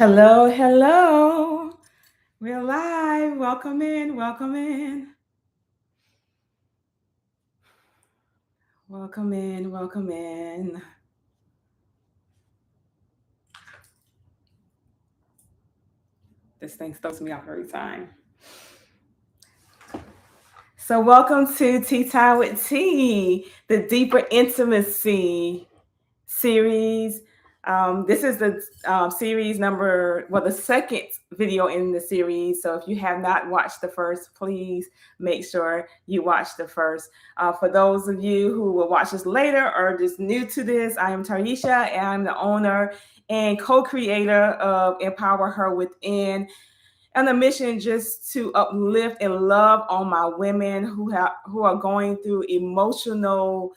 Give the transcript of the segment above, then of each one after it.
Hello, hello. We're live. Welcome in, welcome in. Welcome in, welcome in. This thing throws me off every time. So, welcome to Tea Time with Tea, the deeper intimacy series. This is the series number, well, the second video in the series. So if you have not watched the first, please make sure you watch the first. For those of you who will watch this later or just new to this, I am Tarisha, and I'm the owner and co-creator of Empower Her Within, and the mission just to uplift and love on my women who are going through emotional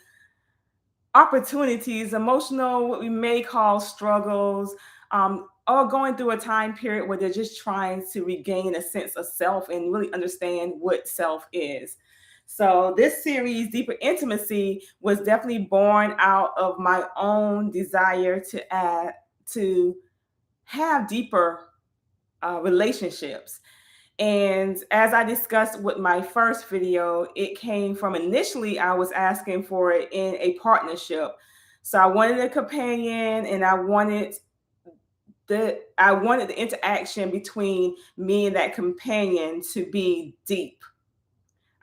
opportunities, emotional, what we may call struggles, or going through a time period where they're just trying to regain a sense of self and really understand what self is. So, this series, Deeper Intimacy, was definitely born out of my own desire to have deeper relationships. And as I discussed with my first video, it came from initially I was asking for it in a partnership. So I wanted a companion, and I wanted the interaction between me and that companion to be deep.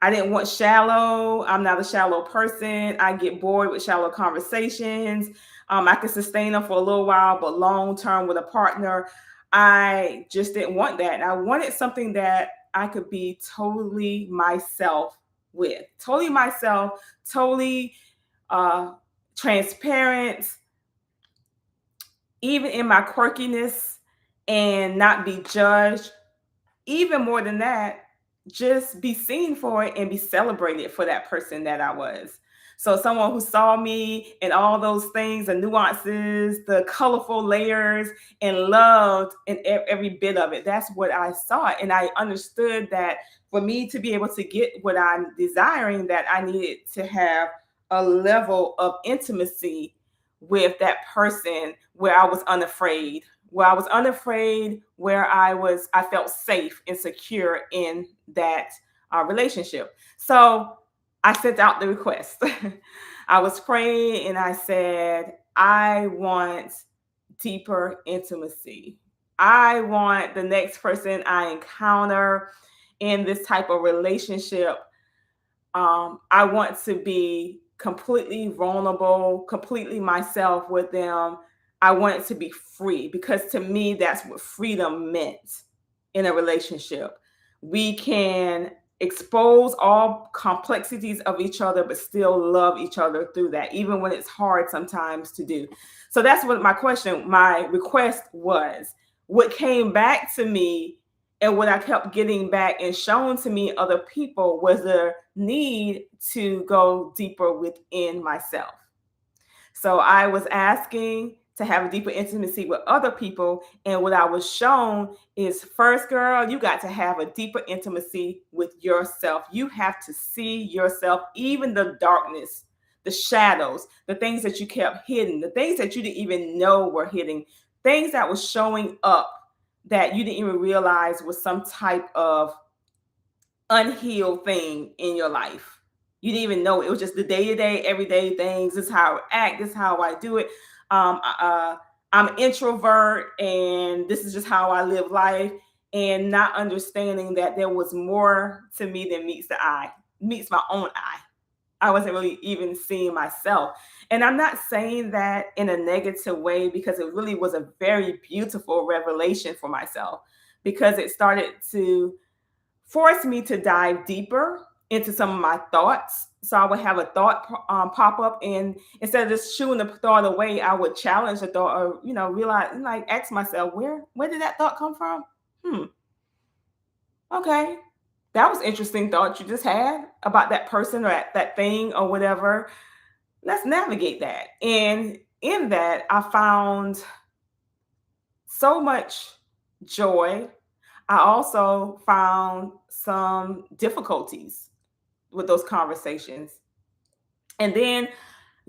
I didn't want shallow. I'm not a shallow person. I get bored with shallow conversations. I can sustain them for a little while, but long term with a partner, I just didn't want that. I wanted something that I could be totally myself with, totally myself, totally uh, transparent, even in my quirkiness, and not be judged. Even more than that, just be seen for it and be celebrated for that person that I was. So someone who saw me and all those things, the nuances, the colorful layers, and loved and every bit of it. That's what I saw. And I understood that for me to be able to get what I'm desiring, that I needed to have a level of intimacy with that person where I was unafraid, where I felt safe and secure in that relationship. So I sent out the request. I was praying and I said, I want deeper intimacy. I want the next person I encounter in this type of relationship. I want to be completely vulnerable, completely myself with them. I want it to be free, because to me, that's what freedom meant in a relationship. We can expose all complexities of each other, but still love each other through that, even when it's hard sometimes to do. So that's what my request was. What came back to me and what I kept getting back and shown to me other people was the need to go deeper within myself. So I was asking to have a deeper intimacy with other people. And what I was shown is, first, girl, you got to have a deeper intimacy with yourself. You have to see yourself, even the darkness, the shadows, the things that you kept hidden, the things that you didn't even know were hidden, things that was showing up that you didn't even realize was some type of unhealed thing in your life. You didn't even know it. It was just the day-to-day, everyday things. This is how I act. This is how I do it. I'm an introvert, and this is just how I live life. And not understanding that there was more to me than meets my own eye. I wasn't really even seeing myself. And I'm not saying that in a negative way, because it really was a very beautiful revelation for myself, because it started to force me to dive deeper into some of my thoughts. So I would have a thought pop up, and instead of just shooing the thought away, I would challenge the thought, or realize, like, ask myself, where did that thought come from? Okay, that was interesting thought you just had about that person or that thing or whatever. Let's navigate that. And in that, I found so much joy. I also found some difficulties with those conversations. And then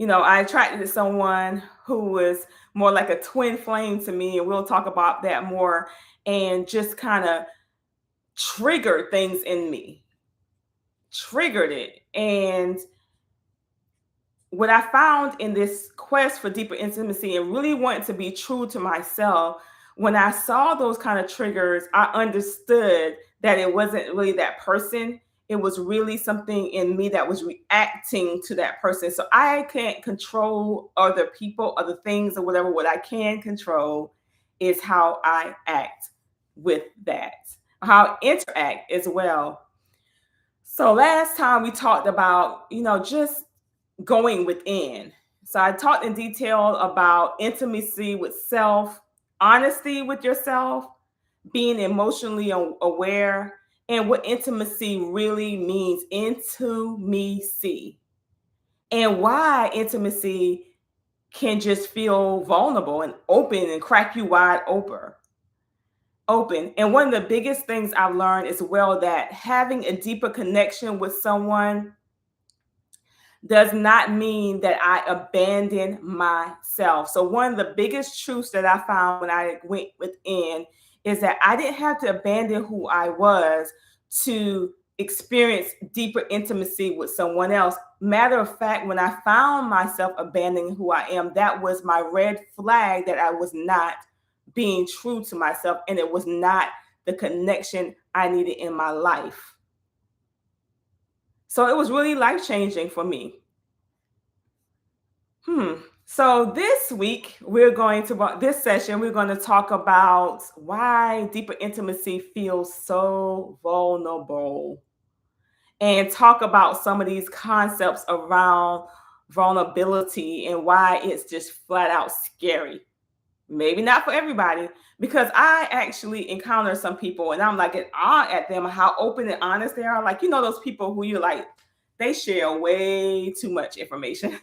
I attracted someone who was more like a twin flame to me, and we'll talk about that more, and just kind of triggered things in me, triggered it. And what I found in this quest for deeper intimacy and really wanting to be true to myself, when I saw those kind of triggers, I understood that it wasn't really that person. It was really something in me that was reacting to that person. So I can't control other people, other things, or whatever. What I can control is how I act with that, how I interact as well. So last time we talked about, just going within. So I talked in detail about intimacy with self, honesty with yourself, being emotionally aware, and what intimacy really means. Into me see, and why intimacy can just feel vulnerable and open and crack you wide open. And one of the biggest things I've learned as well, that having a deeper connection with someone does not mean that I abandon myself. So, one of the biggest truths that I found when I went within is that I didn't have to abandon who I was to experience deeper intimacy with someone else. Matter of fact, when I found myself abandoning who I am, that was my red flag that I was not being true to myself, and it was not the connection I needed in my life. So it was really life changing for me. So this week, this session, we're going to talk about why deeper intimacy feels so vulnerable, and talk about some of these concepts around vulnerability and why it's just flat out scary. Maybe not for everybody, because I actually encounter some people and I'm like in awe at them, how open and honest they are. Like, those people who you're like, they share way too much information.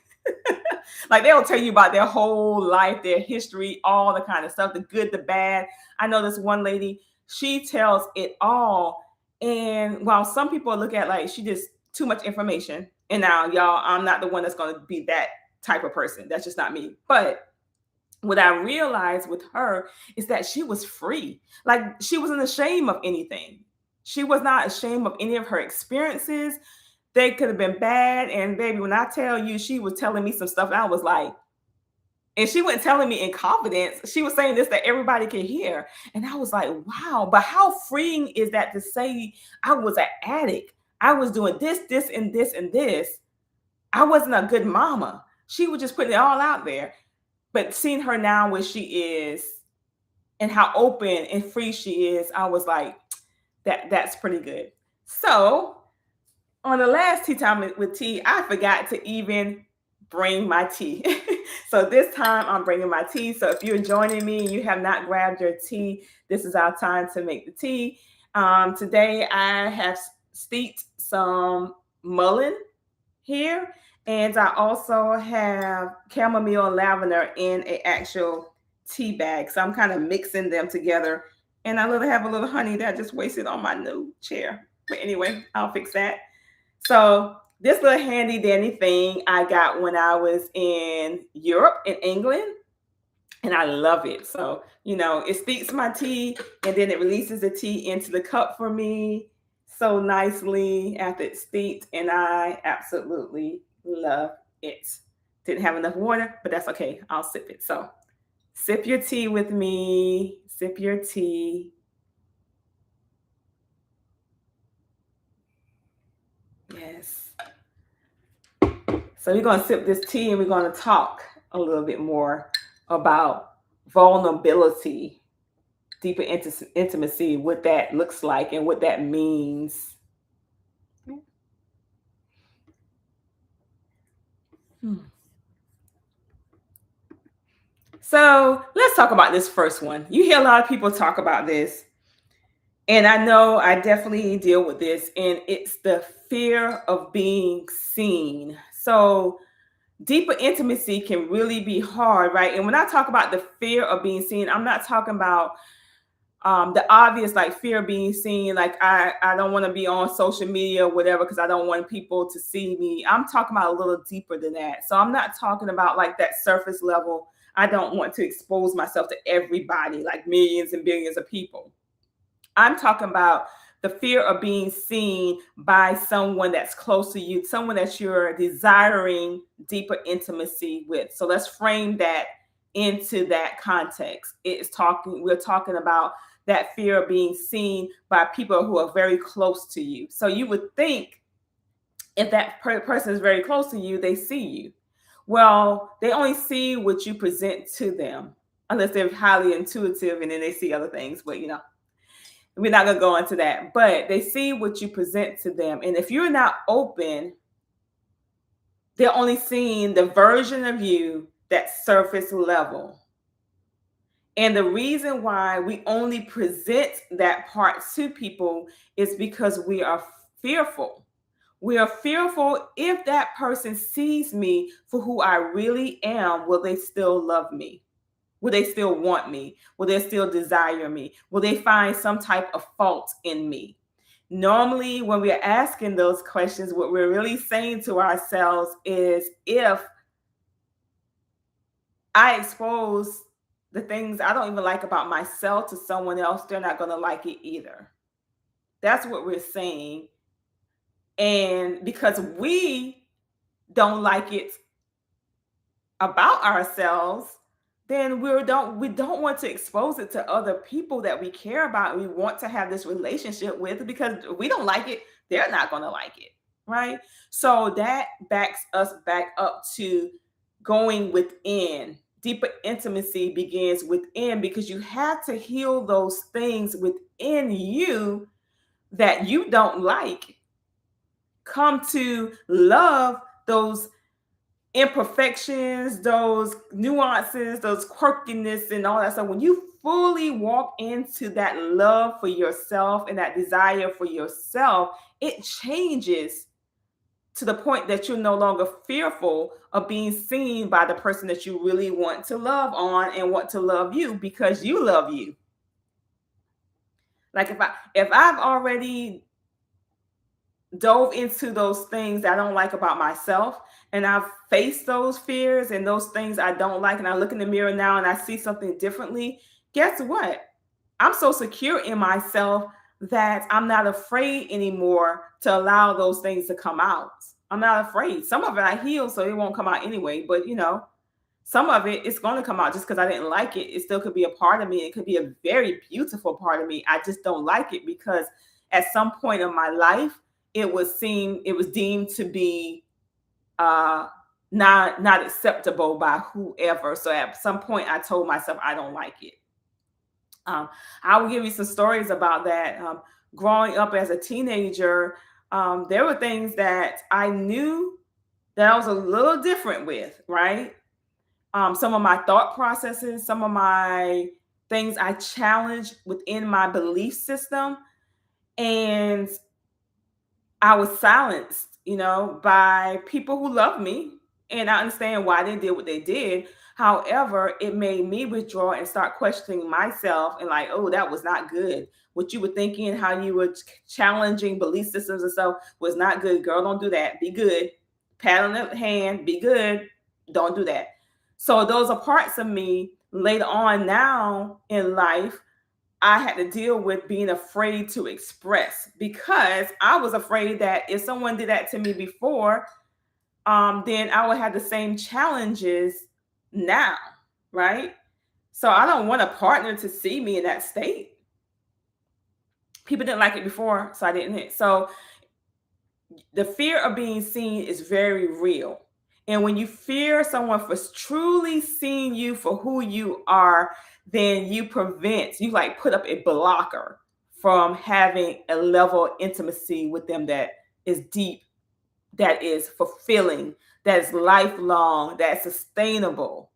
Like, they'll tell you about their whole life, their history, all the kind of stuff, the good, the bad. I know this one lady, she tells it all. And while some people look at like she just too much information, and now y'all, I'm not the one that's going to be that type of person. That's just not me. But what I realized with her is that she was free. Like, she wasn't ashamed of anything. She was not ashamed of any of her experiences. They could have been bad. And baby, when I tell you, she was telling me some stuff, I was like, and she wasn't telling me in confidence. She was saying this that everybody could hear. And I was like, wow, but how freeing is that to say I was an addict? I was doing this, and this, and this. I wasn't a good mama. She was just putting it all out there. But seeing her now where she is and how open and free she is, I was like, that's pretty good. So on the last tea time with tea, I forgot to even bring my tea. So this time I'm bringing my tea. So if you're joining me and you have not grabbed your tea, this is our time to make the tea. Today I have steeped some mullein here, and I also have chamomile and lavender in an actual tea bag. So I'm kind of mixing them together. And I have a little honey that I just wasted on my new chair. But anyway, I'll fix that. So this little handy dandy thing I got when I was in Europe, in England, and I love it. So, it steeps my tea and then it releases the tea into the cup for me so nicely after it's steeped, and I absolutely love it. Didn't have enough water, but that's okay. I'll sip it. So sip your tea with me. Sip your tea. Yes. So we're going to sip this tea and we're going to talk a little bit more about vulnerability, deeper intimacy, what that looks like and what that means. So let's talk about this first one. You hear a lot of people talk about this, and I know I definitely deal with this, and it's the fear of being seen. So deeper intimacy can really be hard, right? And when I talk about the fear of being seen, I'm not talking about The obvious, like fear of being seen, like I don't want to be on social media or whatever because I don't want people to see me. I'm talking about a little deeper than that. So I'm not talking about like that surface level. I don't want to expose myself to everybody, like millions and billions of people. I'm talking about the fear of being seen by someone that's close to you, someone that you're desiring deeper intimacy with. So let's frame that into that context. We're talking about that fear of being seen by people who are very close to you. So you would think if that person is very close to you, they see you. Well, they only see what you present to them, unless they're highly intuitive and then they see other things. But we're not going to go into that, but they see what you present to them. And if you're not open, they're only seeing the version of you that's surface level. And the reason why we only present that part to people is because we are fearful. We are fearful if that person sees me for who I really am, will they still love me? Will they still want me? Will they still desire me? Will they find some type of fault in me? Normally, when we're asking those questions, what we're really saying to ourselves is, if I expose the things I don't even like about myself to someone else, they're not going to like it either. That's what we're saying. And because we don't like it about ourselves, then we don't want to expose it to other people that we care about. We want to have this relationship with, because we don't like it, they're not going to like it, right? So that backs us back up to going within. Deeper intimacy begins within, because you have to heal those things within you that you don't like. Come to love those imperfections, those nuances, those quirkiness, and all that stuff. When you fully walk into that love for yourself and that desire for yourself, it changes to the point that you're no longer fearful of being seen by the person that you really want to love on and want to love you, because you love you. Like if I've already dove into those things that I don't like about myself, and I've faced those fears and those things I don't like, and I look in the mirror now and I see something differently, guess what? I'm so secure in myself that I'm not afraid anymore to allow those things to come out. I'm not afraid. Some of it I heal, so it won't come out anyway, but some of it, it's going to come out. Just because I didn't like it, it still could be a part of me. It could be a very beautiful part of me. I just don't like it because at some point in my life, it was deemed to be not acceptable by whoever. So at some point, I told myself I don't like it. I will give you some stories about that. Growing up as a teenager, there were things that I knew that I was a little different with, right? Some of my thought processes, some of my things I challenged within my belief system. And I was silenced, by people who love me. And I understand why they did what they did. However, it made me withdraw and start questioning myself and like, oh, that was not good. What you were thinking, how you were challenging belief systems and stuff was not good. Girl, don't do that. Be good. Pat on the hand, be good. Don't do that. So those are parts of me later on now in life I had to deal with being afraid to express, because I was afraid that if someone did that to me before, then I would have the same challenges now, right? So I don't want a partner to see me in that state. People didn't like it before, so I didn't. So the fear of being seen is very real. And when you fear someone for truly seeing you for who you are, then you like put up a blocker from having a level of intimacy with them that is deep, that is fulfilling, that is lifelong, that's sustainable,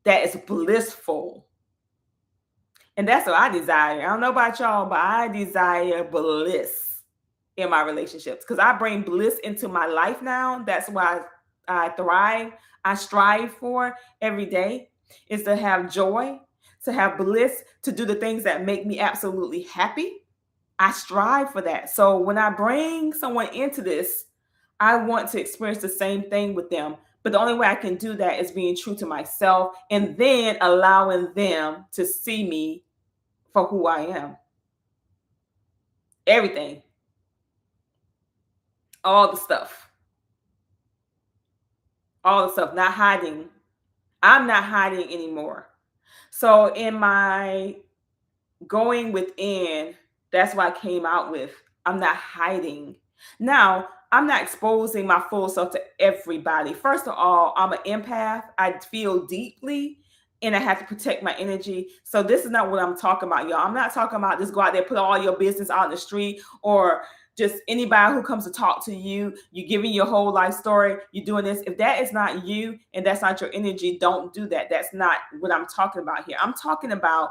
that is blissful. And that's what I desire. I don't know about y'all, but I desire bliss in my relationships, because I bring bliss into my life now. That's why I thrive. I strive for every day is to have joy, to have bliss, to do the things that make me absolutely happy. I strive for that. So when I bring someone into this, I want to experience the same thing with them. But the only way I can do that is being true to myself and then allowing them to see me for who I am. Everything, all the stuff, all the stuff, not hiding. I'm not hiding anymore. So in my going within, that's what I came out with. I'm not hiding. Now, I'm not exposing my full self to everybody. First of all, I'm an empath. I feel deeply and I have to protect my energy. So this is not what I'm talking about, y'all. I'm not talking about just go out there, put all your business out in the street, or just anybody who comes to talk to you, you giving your whole life story, you're doing this. If that is not you and that's not your energy, don't do that. That's not what I'm talking about here. I'm talking about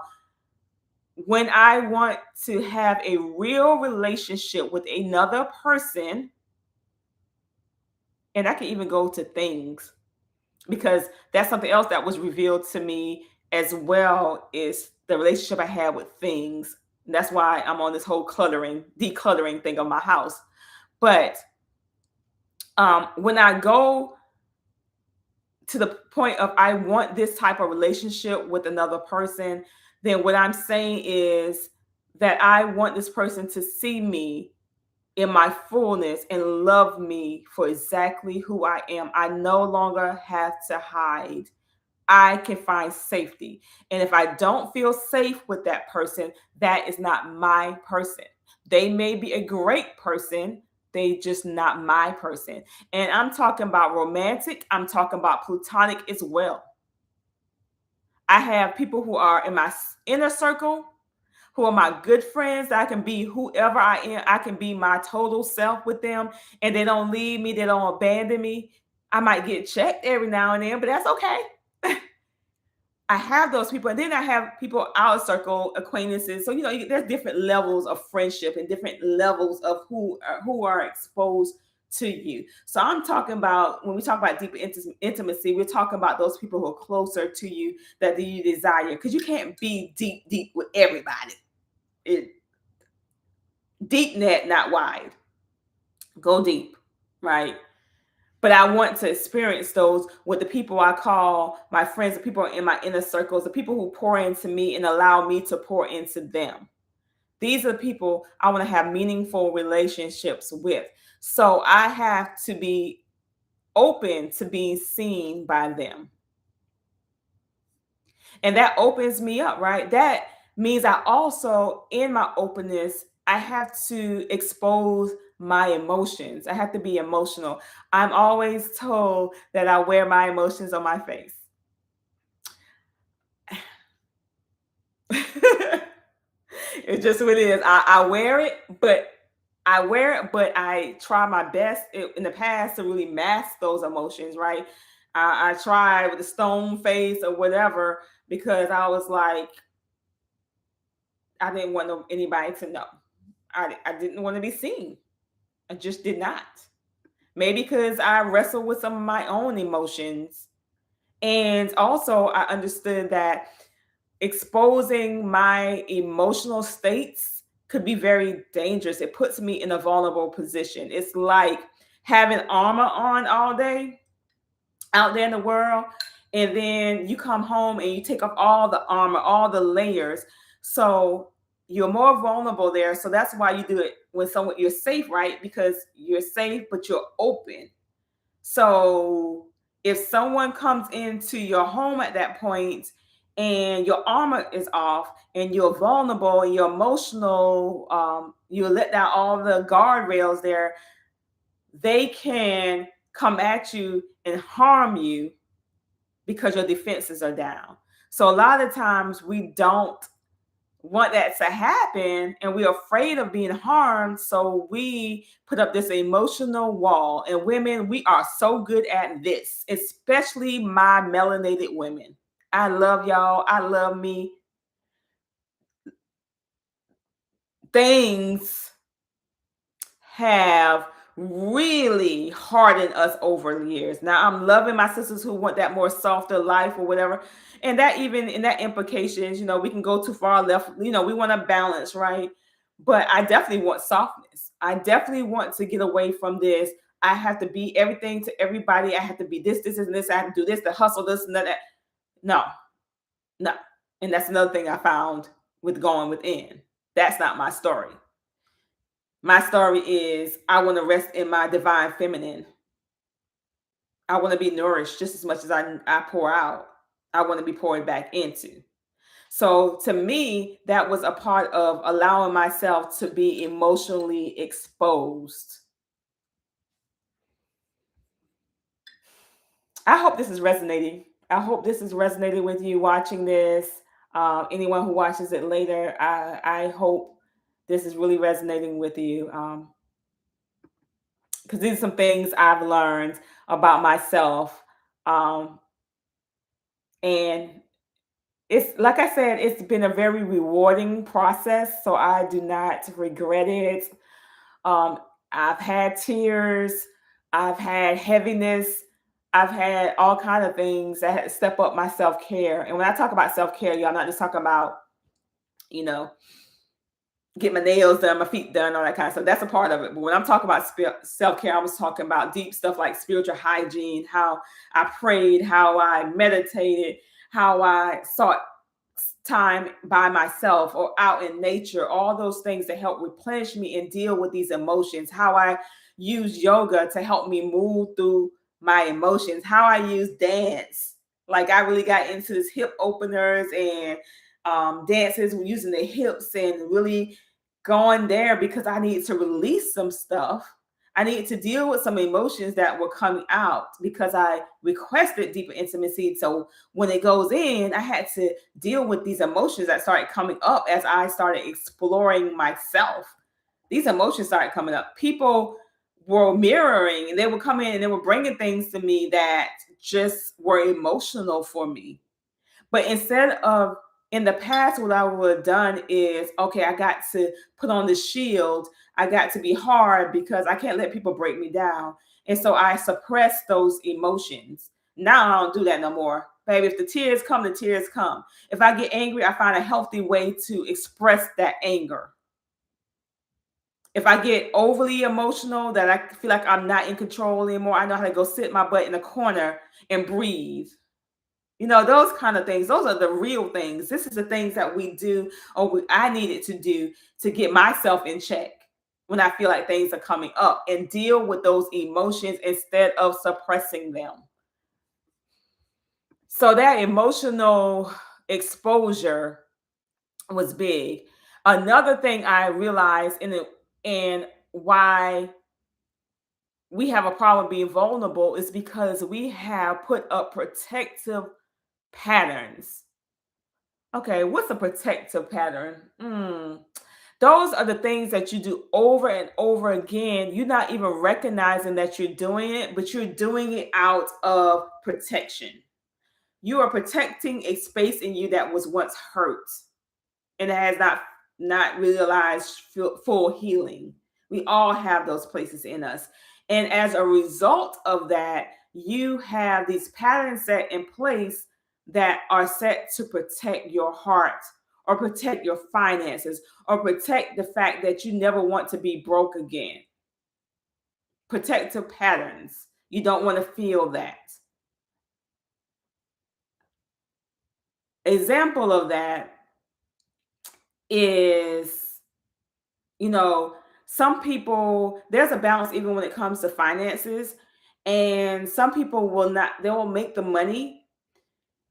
when I want to have a real relationship with another person, and I can even go to things because that's something else that was revealed to me as well is the relationship I had with things. And that's why I'm on this whole decluttering thing of my house. But when I go to the point of I want this type of relationship with another person, then what I'm saying is that I want this person to see me in my fullness and love me for exactly who I am. I no longer have to hide. I can find safety. And if I don't feel safe with that person, that is not my person. They may be a great person, they just not my person. And I'm talking about romantic, I'm talking about platonic as well. I have people who are in my inner circle who are my good friends. I can be whoever I am. I can be my total self with them, and they don't leave me. They don't abandon me. I might get checked every now and then, but that's okay. I have those people, and then I have people out circle acquaintances. So there's different levels of friendship and different levels of who are exposed to you. So I'm talking about when we talk about deeper intimacy, we're talking about those people who are closer to you that you desire, because you can't be deep with everybody. It deep net, not wide. Go deep, right? But I want to experience those with the people I call my friends, the people in my inner circles, the people who pour into me and allow me to pour into them. These are the people I want to have meaningful relationships with. So I have to be open to being seen by them. And that opens me up, right? That means I also, in my openness, I have to expose my emotions. I have to be emotional. I'm always told that I wear my emotions on my face. It's just what it is. I wear it, but I try my best in the past to really mask those emotions, right? I tried with the stone face or whatever because I was like, I didn't want anybody to know. I didn't want to be seen. I just did not. Maybe because I wrestled with some of my own emotions. And also, I understood that exposing my emotional states could be very dangerous. It puts me in a vulnerable position. It's like having armor on all day out there in the world, and then you come home and you take off all the armor, all the layers. So you're more vulnerable there. So that's why you do it when someone you're safe, right? Because you're safe, but you're open. So if someone comes into your home at that point and your armor is off and you're vulnerable and you're emotional, you let down all the guardrails there, they can come at you and harm you because your defenses are down. So a lot of times we don't want that to happen and we're afraid of being harmed. So we put up this emotional wall. And women, we are so good at this, especially my melanated women. I love y'all. I love me. Things have really hardened us over the years. Now I'm loving my sisters who want that more softer life or whatever. And that even in that implications, we can go too far left. We want to balance, right? But I definitely want softness. I definitely want to get away from this. I have to be everything to everybody. I have to be this, and this. I have to do this, to hustle, this, and that. No, no. And that's another thing I found with going within. That's not my story. My story is I want to rest in my divine feminine. I want to be nourished just as much as I pour out. I want to be poured back into. So to me, that was a part of allowing myself to be emotionally exposed. I hope this is resonating. I hope this is resonating with you watching this. Anyone who watches it later, I hope this is really resonating with you. Because these are some things I've learned about myself. Um, and it's like I said, it's been a very rewarding process. So I do not regret it. Um, I've had tears, I've had heaviness, I've had all kind of things that had to step up my self-care. And when I talk about self-care, y'all, I'm not just talking about, you know, get my nails done, my feet done, all that kind of stuff. That's a part of it. But when I'm talking about self-care, I was talking about deep stuff like spiritual hygiene, how I prayed, how I meditated, how I sought time by myself or out in nature, all those things that help replenish me and deal with these emotions, how I use yoga to help me move through my emotions, how I use dance. Like I really got into this hip openers and dances using the hips and really going there because I needed to release some stuff. I needed to deal with some emotions that were coming out because I requested deeper intimacy. So when it goes in, I had to deal with these emotions that started coming up as I started exploring myself. These emotions started coming up. People were mirroring and they would come in and they were bringing things to me that just were emotional for me. But instead of in the past, what I would have done is, okay, I got to put on the shield. I got to be hard because I can't let people break me down. And so I suppress those emotions. Now I don't do that no more. Baby, if the tears come, the tears come. If I get angry, I find a healthy way to express that anger. If I get overly emotional that I feel like I'm not in control anymore, I know how to go sit my butt in a corner and breathe. Those kind of things. Those are the real things. This is the things that we do or I needed to do to get myself in check when I feel like things are coming up and deal with those emotions instead of suppressing them. So that emotional exposure was big. Another thing I realized and why we have a problem being vulnerable is because we have put up protective patterns. Okay, what's a protective pattern? Those are the things that you do over and over again. You're not even recognizing that you're doing it, but you're doing it out of protection. You are protecting a space in you that was once hurt and it has not realized full healing. We all have those places in us. And as a result of that, you have these patterns set in place that are set to protect your heart or protect your finances or protect the fact that you never want to be broke again. Protective patterns. You don't want to feel that. Example of that is, you know, some people, there's a balance even when it comes to finances. And some people they will make the money.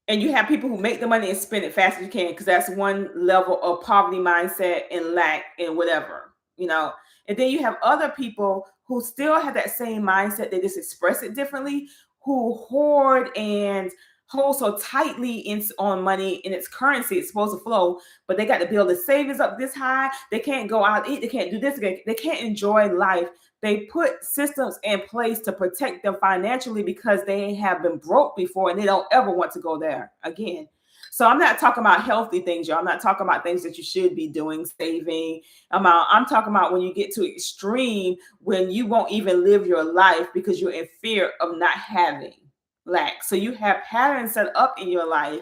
And you have people who make the money and spend it fast as you can because that's one level of poverty mindset and lack and whatever. And then you have other people who still have that same mindset. They just express it differently, who hoard and hold so tightly on money in its currency. It's supposed to flow, but they got to build the savings up this high. They can't go out and eat. They can't do this. They can't enjoy life. They put systems in place to protect them financially because they have been broke before and they don't ever want to go there again. So I'm not talking about healthy things, y'all. I'm not talking about things that you should be doing, saving. I'm talking about when you get to extreme, when you won't even live your life because you're in fear of not having lack. So you have patterns set up in your life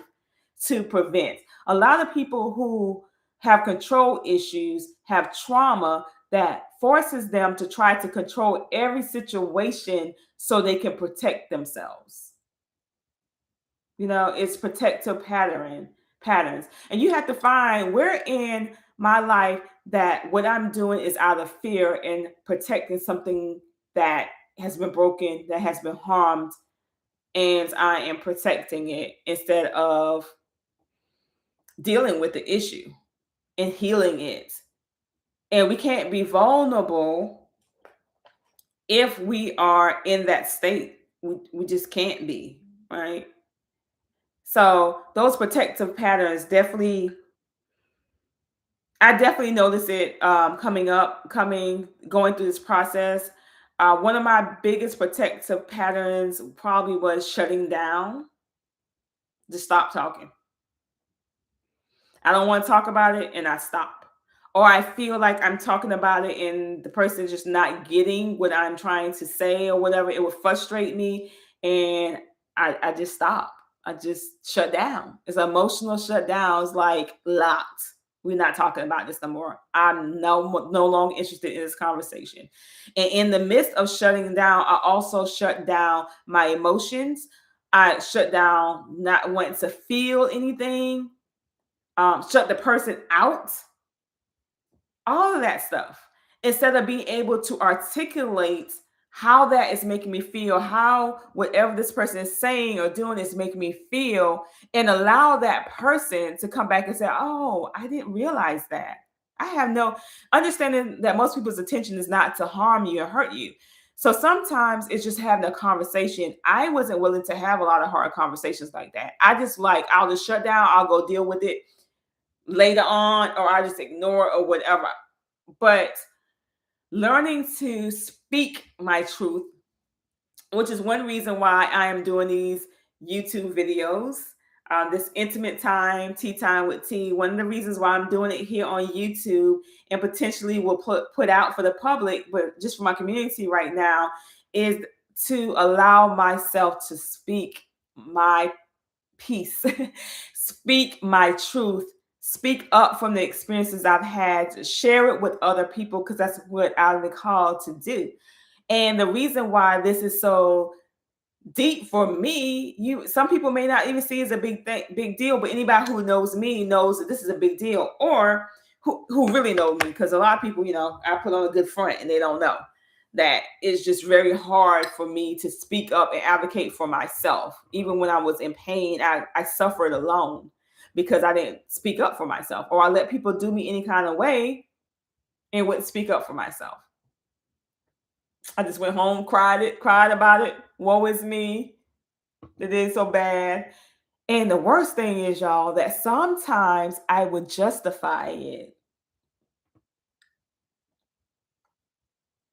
to prevent. A lot of people who have control issues have trauma that forces them to try to control every situation so they can protect themselves. It's protective patterns. And you have to find where in my life that what I'm doing is out of fear and protecting something that has been broken, that has been harmed, and I am protecting it instead of dealing with the issue and healing it. And we can't be vulnerable if we are in that state. We just can't be, right? So those protective patterns I definitely notice it going through this process. One of my biggest protective patterns probably was shutting down, just stop talking. I don't want to talk about it and I stop. Or I feel like I'm talking about it and the person is just not getting what I'm trying to say or whatever. It would frustrate me and I just stop. I just shut down. It's an emotional shutdown. It's like locked. We're not talking about this no more. I'm no longer interested in this conversation. And in the midst of shutting down, I also shut down my emotions. I shut down not wanting to feel anything, shut the person out, all of that stuff. Instead of being able to articulate how that is making me feel, how whatever this person is saying or doing is making me feel, and allow that person to come back and say, "Oh, I didn't realize that." I have no understanding that most people's intention is not to harm you or hurt you. So sometimes it's just having a conversation. I wasn't willing to have a lot of hard conversations like that. I'll just shut down, I'll go deal with it later on, or I just ignore or whatever. But learning to speak my truth, which is one reason why I am doing these YouTube videos, this intimate time, tea time with tea. One of the reasons why I'm doing it here on YouTube and potentially will put out for the public, but just for my community right now, is to allow myself to speak my peace, speak my truth, speak up from the experiences I've had, to share it with other people because that's what I've been called to do. And the reason why this is so deep for me, some people may not even see it as a big deal, but anybody who knows me knows that this is a big deal, or who really know me, because a lot of people, I put on a good front and they don't know that it's just very hard for me to speak up and advocate for myself. Even when I was in pain, I suffered alone because I didn't speak up for myself, or I let people do me any kind of way and wouldn't speak up for myself. I just went home, cried about it. Woe is me. They did so bad. And the worst thing is, y'all, that sometimes I would justify it.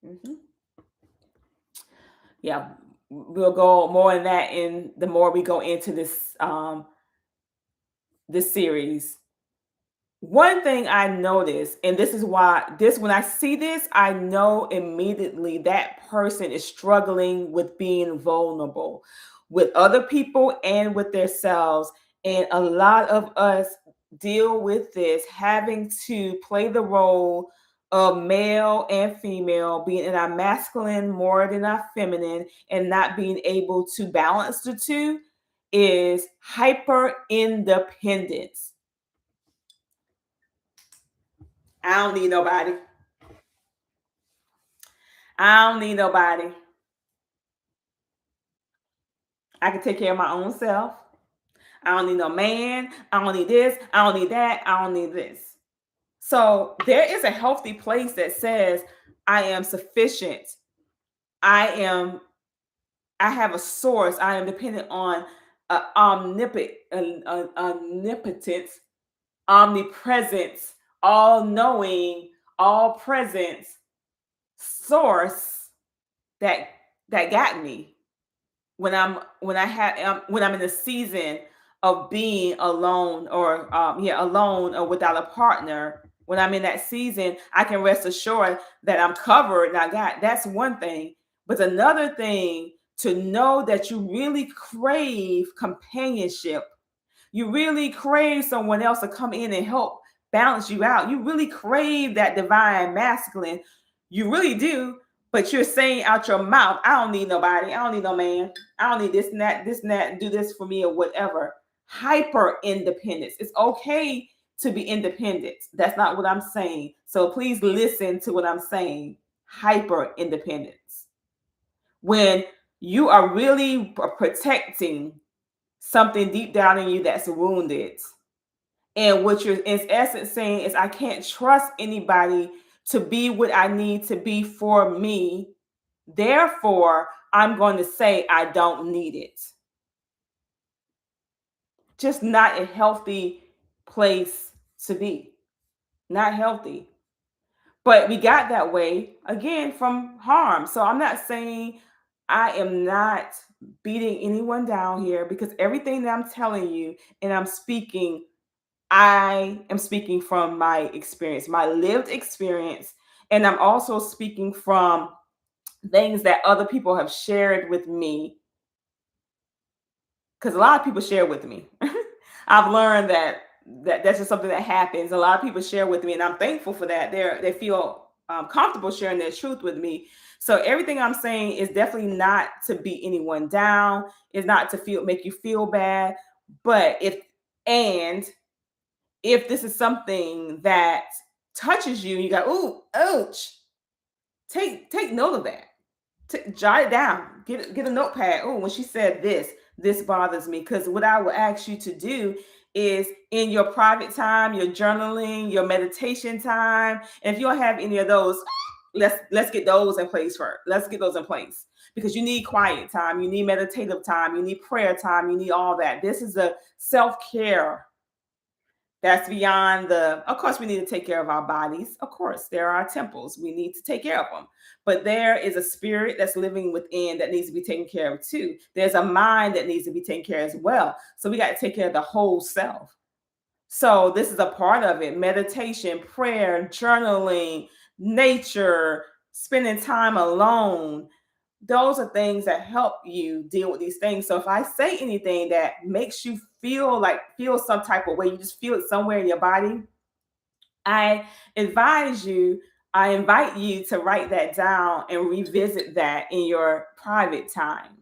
Mhm. Yeah, we'll go more in that in the more we go into this series. One thing I noticed, and this is why when I see this, I know immediately that person is struggling with being vulnerable with other people and with themselves. And a lot of us deal with this having to play the role of male and female, being in our masculine more than our feminine, and not being able to balance the two is hyper independence. I don't need nobody. I don't need nobody. I can take care of my own self. I don't need no man. I don't need this. I don't need that. I don't need this. So there is a healthy place that says, I am sufficient. I am, I have a source. I am dependent on omnipotence, omnipresence, all knowing, all presence source that got me when I'm in a season of being alone or alone or without a partner. When I'm in that season, I can rest assured that I'm covered and I got that's one thing. But another thing to know that you really crave companionship. You really crave someone else to come in and help balance you out. You really crave that divine masculine. You really do, but you're saying out your mouth, I don't need nobody. I don't need no man. I don't need this and that, do this for me or whatever. Hyper independence. It's okay to be independent. That's not what I'm saying. So please listen to what I'm saying. Hyper independence. When you are really protecting something deep down in you that's wounded. And what you're in essence saying is, I can't trust anybody to be what I need to be for me. Therefore, I'm going to say I don't need it. Just not a healthy place to be. Not healthy. But we got that way again from harm. So I'm not saying I am not beating anyone down here, because everything that I'm telling you and I am speaking from my experience, my lived experience. And I'm also speaking from things that other people have shared with me, because a lot of people share with me. I've learned that's just something that happens. A lot of people share with me, and I'm thankful for that. They feel comfortable sharing their truth with me. So everything I'm saying is definitely not to beat anyone down. It's not to make you feel bad. But and if this is something that touches you, you go, ooh, ouch. Take note of that. Jot it down. Get a notepad. Oh, when she said this bothers me. Because what I will ask you to do is, in your private time, your journaling, your meditation time, and if you don't have any of those, let's get those in place first. Let's get those in place, because you need quiet time, you need meditative time, you need prayer time, you need all that. This is a self-care that's beyond of course, we need to take care of our bodies. Of course, there are temples. We need to take care of them. But there is a spirit that's living within that needs to be taken care of too. There's a mind that needs to be taken care of as well. So we got to take care of the whole self. So this is a part of it: meditation, prayer, journaling, nature, spending time alone. Those are things that help you deal with these things. So if I say anything that makes you feel some type of way, you just feel it somewhere in your body, I advise you, I invite you to write that down and revisit that in your private time.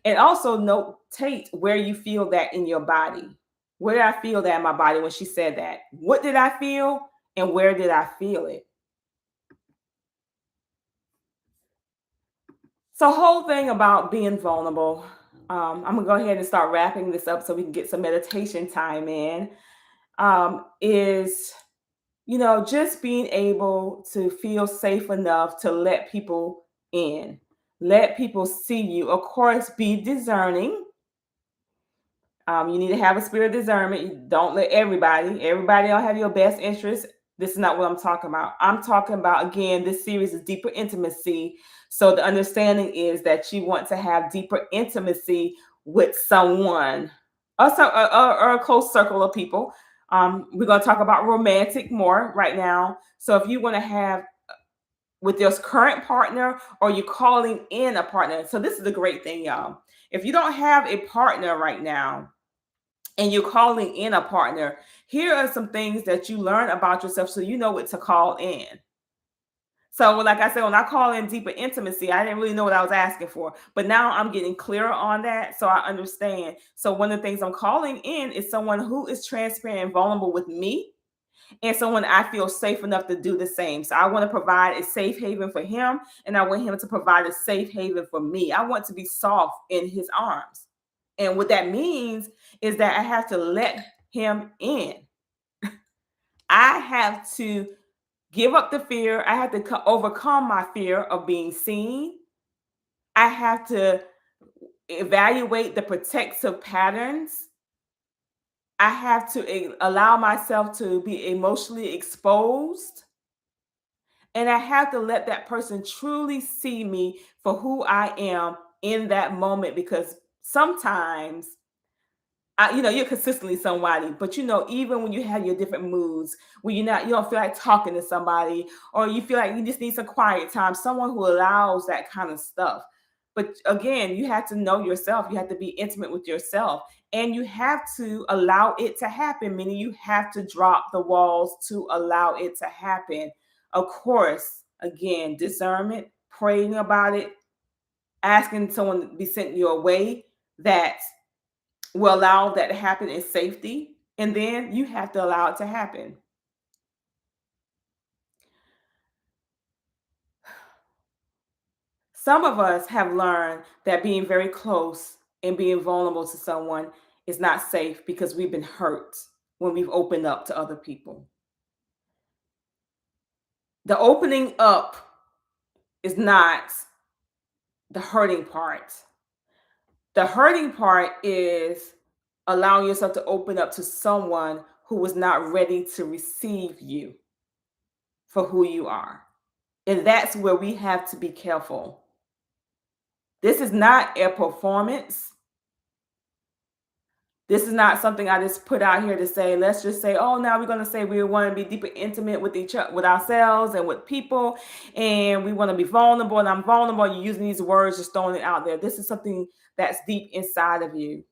And also notate where you feel that in your body. Where did I feel that in my body when she said that? What did I feel and where did I feel it? So, whole thing about being vulnerable. I'm gonna go ahead and start wrapping this up so we can get some meditation time in. Is just being able to feel safe enough to let people in, let people see you. Of course, be discerning. You need to have a spirit of discernment. You don't let everybody don't have your best interest. This is not what I'm talking about. I'm talking about, again, this series is deeper intimacy. So the understanding is that you want to have deeper intimacy with someone, or a close circle of people. We're going to talk about romantic more right now. So if you want to have with your current partner, or you're calling in a partner. So this is the great thing, y'all. If you don't have a partner right now, and you're calling in a partner, here are some things that you learn about yourself so you know what to call in. So, like I said, when I call in deeper intimacy, I didn't really know what I was asking for, but now I'm getting clearer on that, so I understand. So, one of the things I'm calling in is someone who is transparent and vulnerable with me, and someone I feel safe enough to do the same. So, I want to provide a safe haven for him, and I want him to provide a safe haven for me. I want to be soft in his arms. And what that means is that I have to let him in. I have to give up the fear. I have to overcome my fear of being seen. I have to evaluate the protective patterns. I have to allow myself to be emotionally exposed. And I have to let that person truly see me for who I am in that moment, because sometimes you're consistently somebody, but even when you have your different moods, when you don't feel like talking to somebody, or you feel like you just need some quiet time, someone who allows that kind of stuff. But again, you have to know yourself. You have to be intimate with yourself, and you have to allow it to happen. Meaning, you have to drop the walls to allow it to happen. Of course, again, discernment, praying about it, asking someone to be sent your way that will allow that to happen in safety, and then you have to allow it to happen. Some of us have learned that being very close and being vulnerable to someone is not safe because we've been hurt when we've opened up to other people. The opening up is not the hurting part. The hurting part is allowing yourself to open up to someone who was not ready to receive you for who you are. And that's where we have to be careful. This is not a performance. This is not something I just put out here to say, let's just say, oh, now we're going to say we want to be deeper intimate with each other, with ourselves and with people, and we want to be vulnerable, and I'm vulnerable. You're using these words, just throwing it out there. This is something that's deep inside of you.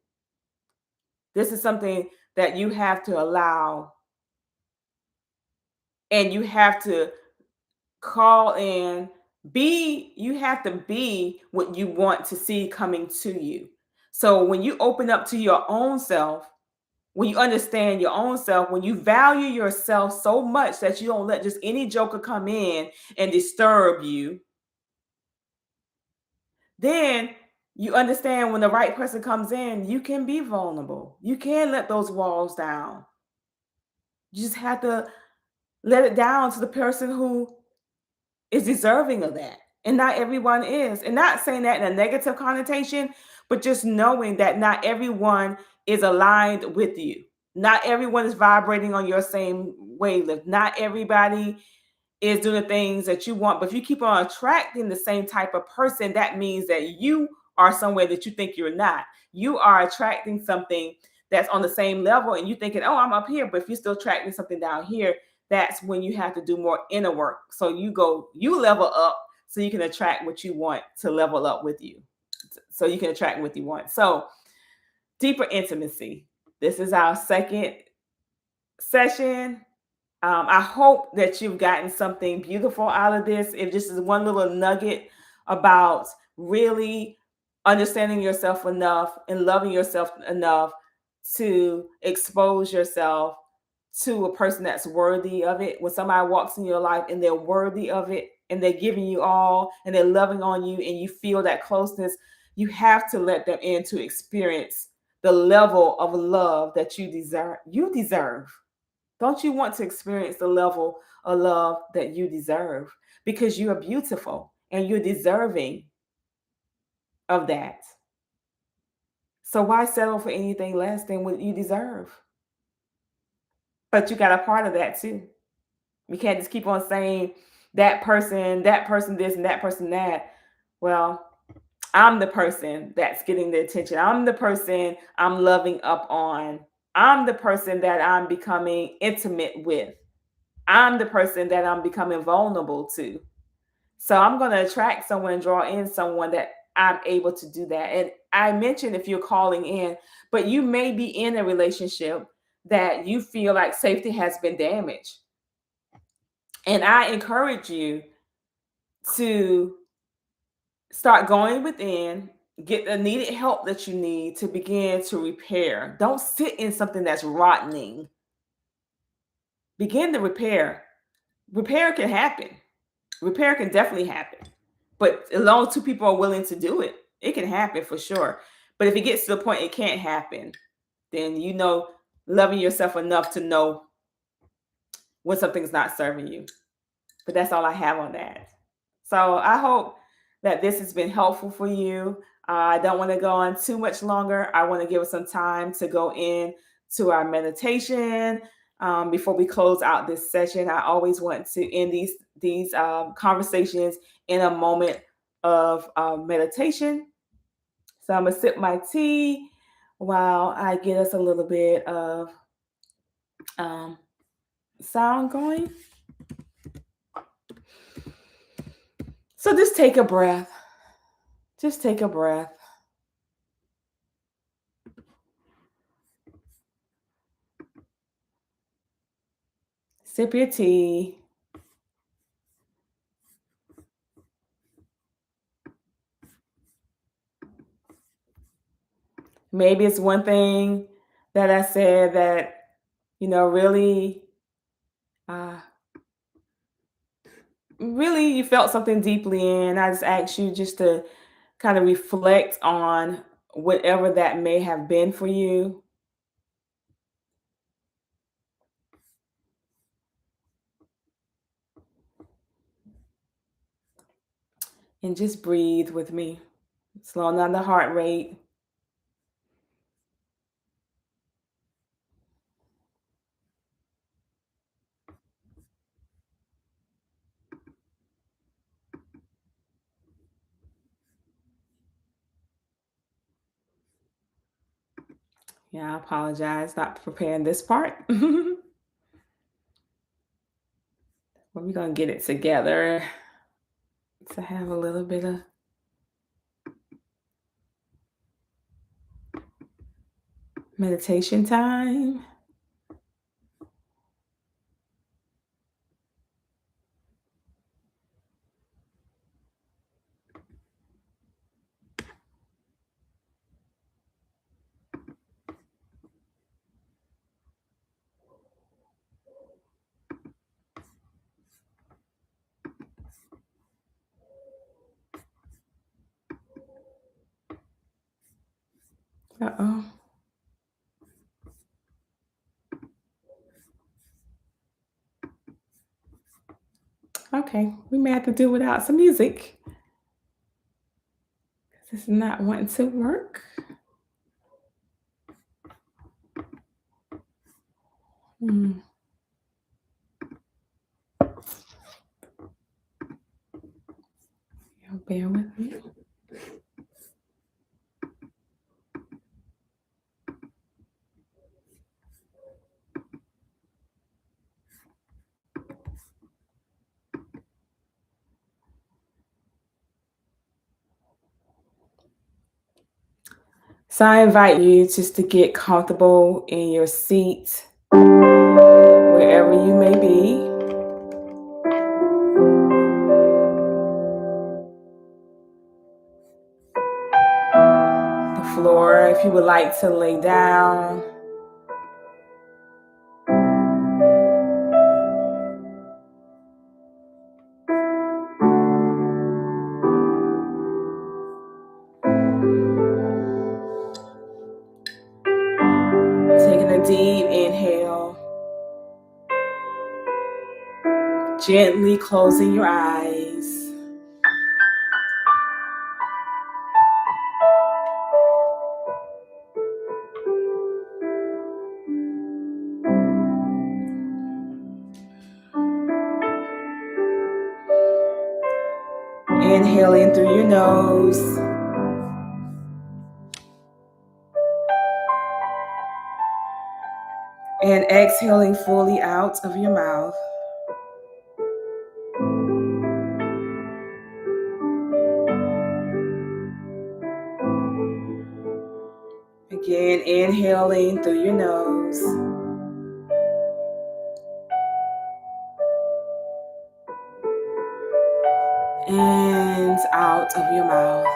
This is something that you have to allow, and you have to call in, you have to be what you want to see coming to you. So when you open up to your own self, when you understand your own self, when you value yourself so much that you don't let just any joker come in and disturb you, then you understand when the right person comes in, you can be vulnerable. You can let those walls down. You just have to let it down to the person who is deserving of that. And not everyone is. And not saying that in a negative connotation, but just knowing that not everyone is aligned with you. Not everyone is vibrating on your same wavelength. Not everybody is doing the things that you want. But if you keep on attracting the same type of person, that means that you are somewhere that you think you're not. You are attracting something that's on the same level, and you thinking, oh, I'm up here. But if you're still attracting something down here, that's when you have to do more inner work. So you level up so you can attract what you want to level up with you. So you can attract what you want. So deeper intimacy. This is our second session. I hope that you've gotten something beautiful out of this. If this is one little nugget about really understanding yourself enough and loving yourself enough to expose yourself to a person that's worthy of it. When somebody walks in your life and they're worthy of it and they're giving you all and they're loving on you and you feel that closeness, you have to let them in to experience the level of love that you deserve. You deserve. Don't you want to experience the level of love that you deserve? Because you are beautiful and you're deserving of that. So why settle for anything less than what you deserve? But you got a part of that too. We can't just keep on saying that person this, and that person that. Well, I'm the person that's getting the attention. I'm the person I'm loving up on. I'm the person that I'm becoming intimate with. I'm the person that I'm becoming vulnerable to. So I'm going to attract someone and draw in someone that I'm able to do that. And I mentioned if you're calling in, but you may be in a relationship that you feel like safety has been damaged. And I encourage you to start going within, get the needed help that you need to begin to repair. Don't sit in something that's rotting. Begin to repair. Repair can happen. Repair can definitely happen. But as long as two people are willing to do it, it can happen for sure. But if it gets to the point it can't happen, then loving yourself enough to know when something's not serving you. But that's all I have on that. So I hope that this has been helpful for you. I don't want to go on too much longer. I want to give us some time to go in to our meditation before we close out this session. I always want to end these conversations in a moment of meditation. So I'm gonna sip my tea. while I get us a little bit of um, sound going. So just take a breath. Just take a breath. Sip your tea. Maybe it's one thing that I said that, really, uh, really you felt something deeply in. I just asked you just to kind of reflect on whatever that may have been for you. And just breathe with me. Slow down the heart rate. Yeah, I apologize not preparing this part. But we're going to get it together to have a little bit of meditation time. Uh-oh. Okay, we may have to do without some music. This is not wanting to work. Hmm. Bear with me. So I invite you just to get comfortable in your seat, wherever you may be. The floor, if you would like to lay down. Taking a deep inhale. Gently closing your eyes. Inhaling through your nose. And exhaling fully out of your mouth. Again, inhaling through your nose. And out of your mouth.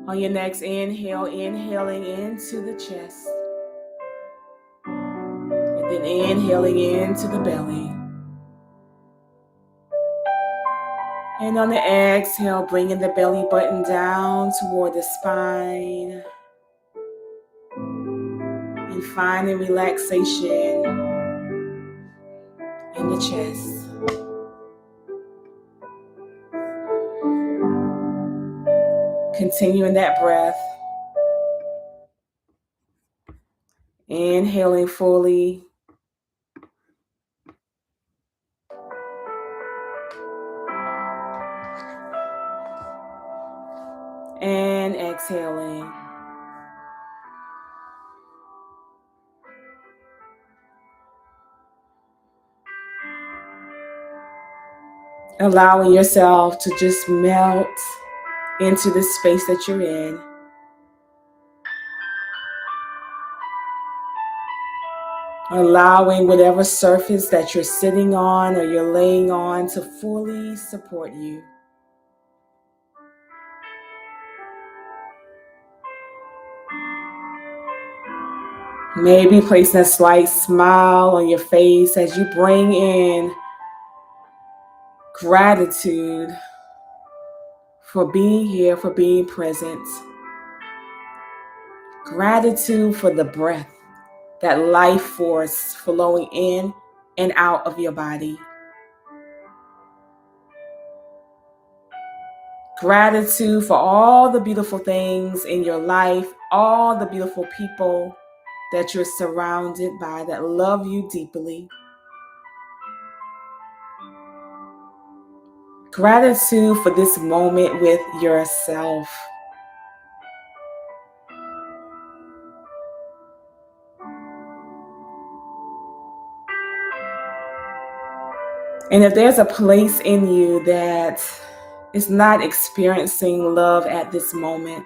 On your next inhale, inhaling into the chest. And then inhaling into the belly. And on the exhale, bringing the belly button down toward the spine. And finding relaxation in the chest. Continuing that breath. Inhaling fully. And exhaling. Allowing yourself to just melt into the space that you're in. Allowing whatever surface that you're sitting on or you're laying on to fully support you. Maybe placing a slight smile on your face as you bring in gratitude for being here, for being present. Gratitude for the breath, that life force flowing in and out of your body. Gratitude for all the beautiful things in your life, all the beautiful people that you're surrounded by that love you deeply. Gratitude for this moment with yourself. And if there's a place in you that is not experiencing love at this moment,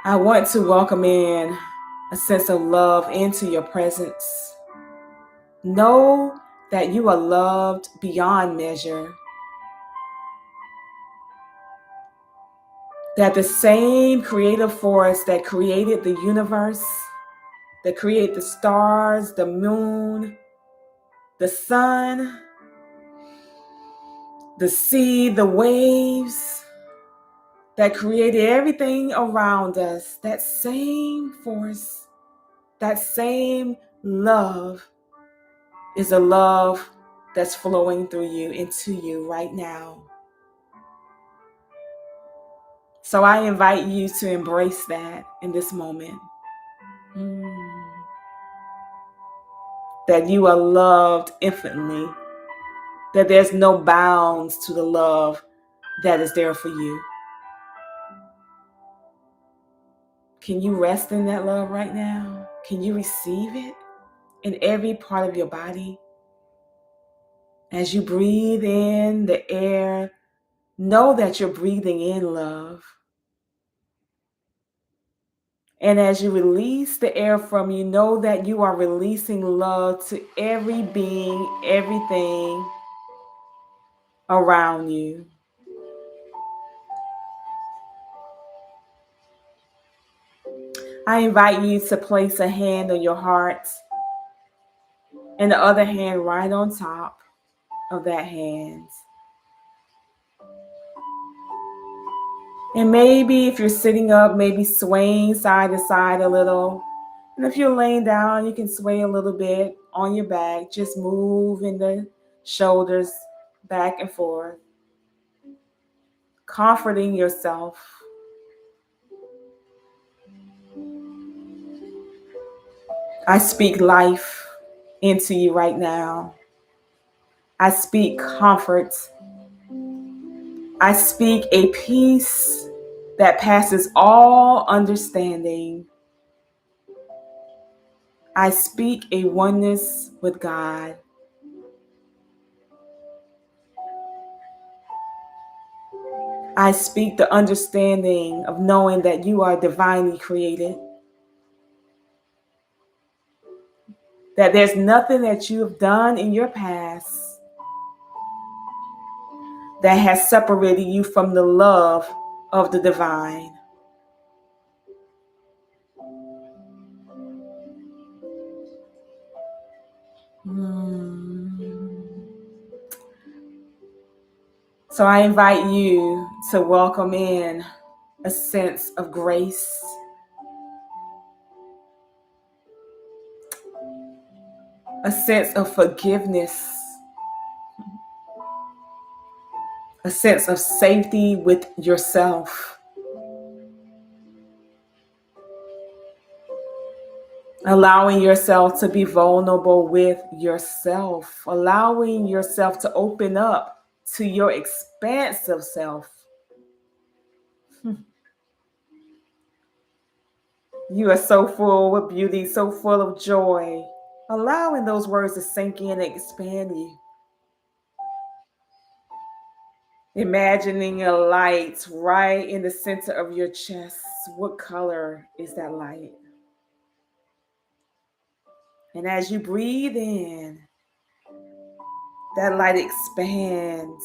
I want to welcome in a sense of love into your presence. Know that you are loved beyond measure. That the same creative force that created the universe, that created the stars, the moon, the sun, the sea, the waves, that created everything around us, that same force, that same love is a love that's flowing through you, into you right now. So I invite you to embrace that in this moment. That you are loved infinitely. That there's no bounds to the love that is there for you. Can you rest in that love right now? Can you receive it in every part of your body? As you breathe in the air, know that you're breathing in love. And as you release the air from you, know that you are releasing love to every being, everything around you. I invite you to place a hand on your heart and the other hand right on top of that hand. And maybe if you're sitting up, maybe swaying side to side a little. And if you're laying down, you can sway a little bit on your back. Just moving the shoulders back and forth. Comforting yourself. I speak life into you right now. I speak comfort. I speak a peace that passes all understanding. I speak a oneness with God. I speak the understanding of knowing that you are divinely created. That there's nothing that you have done in your past that has separated you from the love of the divine. So I invite you to welcome in a sense of grace, a sense of forgiveness, a sense of safety with yourself. Allowing yourself to be vulnerable with yourself. Allowing yourself to open up to your expansive self. You are so full of beauty, so full of joy. Allowing those words to sink in and expand you. Imagining a light right in the center of your chest. What color is that light? And as you breathe in, that light expands.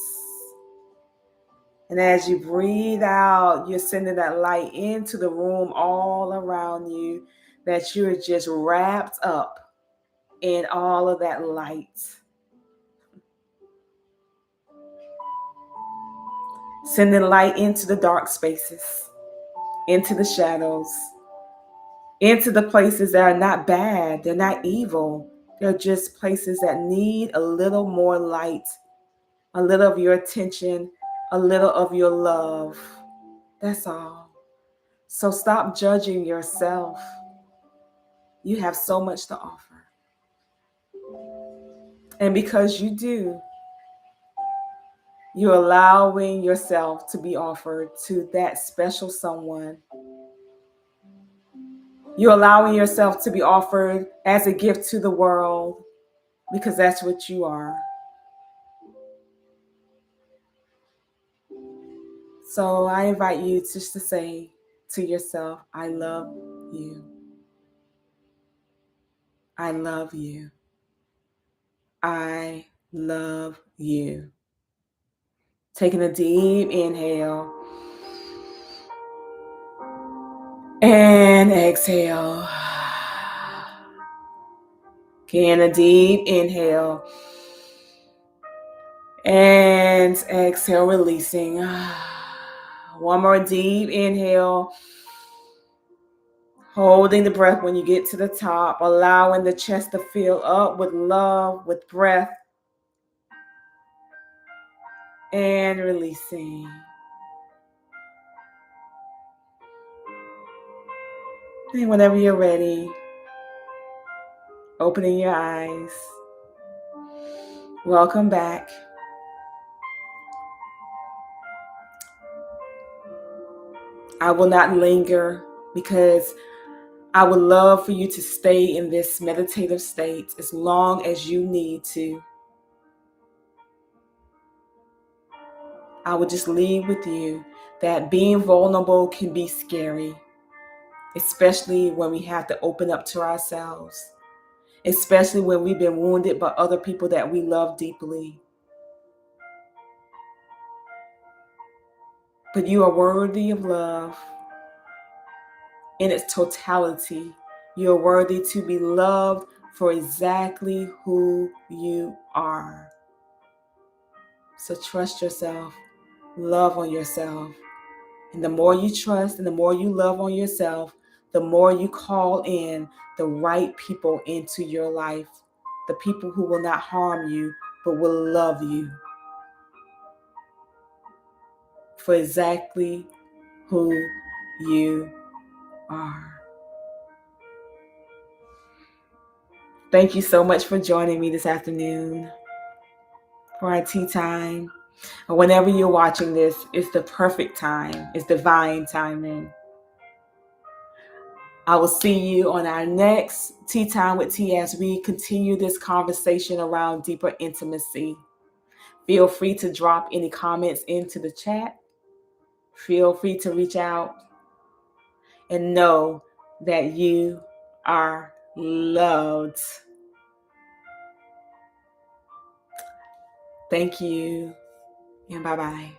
And as you breathe out, you're sending that light into the room all around you, that you're just wrapped up in all of that light. Sending light into the dark spaces, into the shadows, into the places that are not bad, they're not evil. They're just places that need a little more light, a little of your attention, a little of your love. That's all. So stop judging yourself. You have so much to offer. And because you do, you're allowing yourself to be offered to that special someone. You're allowing yourself to be offered as a gift to the world, because that's what you are. So I invite you just to say to yourself, I love you. I love you. I love you. Taking a deep inhale and exhale. Again, a deep inhale and exhale, releasing. One more deep inhale. Holding the breath when you get to the top, allowing the chest to fill up with love, with breath, and releasing. And whenever you're ready, opening your eyes. Welcome back. I will not linger because I would love for you to stay in this meditative state as long as you need to. I would just leave with you that being vulnerable can be scary, especially when we have to open up to ourselves, especially when we've been wounded by other people that we love deeply. But you are worthy of love in its totality. You are worthy to be loved for exactly who you are. So trust yourself, love on yourself. And the more you trust and the more you love on yourself, the more you call in the right people into your life. The people who will not harm you, but will love you for exactly who you are. Thank you so much for joining me this afternoon for our tea time. And whenever you're watching this, it's the perfect time. It's divine timing. I will see you on our next Tea Time with T as we continue this conversation around deeper intimacy. Feel free to drop any comments into the chat. Feel free to reach out and know that you are loved. Thank you, and bye-bye.